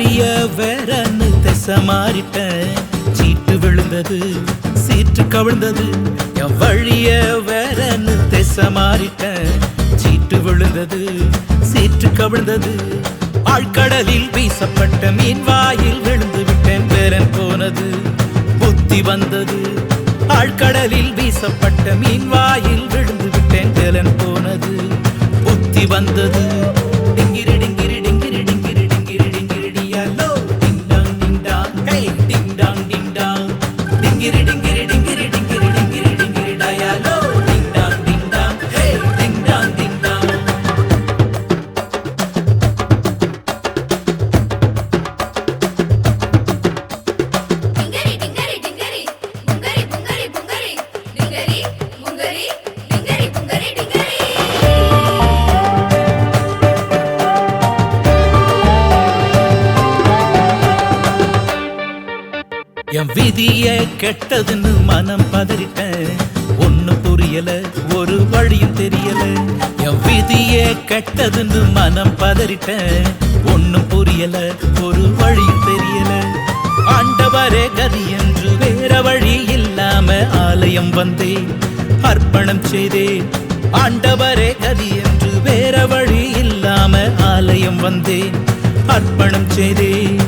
வழிய வேறன்னு திசை மாறிட்ட சீட்டு விழுந்தது சீற்று கவிழ்ந்தது என் வழிய வேறன்னு திசை மாறிட்ட சீட்டு விழுந்தது சீற்று கவிழ்ந்தது ஆழ்கடலில் வீசப்பட்ட மீன் வாயில் விழுந்து விட்டேன் வேறன் போனது புத்தி வந்தது ஆழ்கடலில் வீசப்பட்ட மீன் வாயில் விழுந்து விட்டேன் வேலன் போனது புத்தி வந்தது டிங்கிரி டிங்கிரி டிங்கிரி டிங்கிரி டிங்கிரி டிங்கிரி டியாலோ டிங் டாங் டிங் டாங் ஹே டிங் டாங் டிங் டாங் டிங்கிரி டிங்கிரி டிங்கிரி டிங்கிரி டிங்கிரி டிங்கிரி டயாலோ டிங் டாங் டிங் டாங் ஹே டிங் டாங் டிங் டாங் என் விதிய கெட்டதுன்னு மனம் பதறிட்டேன் ஒன்னும் புரியல ஒரு வழியும் தெரியல என் விதிய கெட்டதுன்னு மனம் பதறிட்டேன் ஒன்னும் புரியல ஒரு வழியும் தெரியல ஆண்டவரே கதி என்று வேற வழி இல்லாம ஆலயம் வந்தேன் அர்ப்பணம் செய்தேன் ஆண்டவரே கதி என்று வேற வழி இல்லாம ஆலயம் வந்தேன் அர்ப்பணம் செய்தேன்.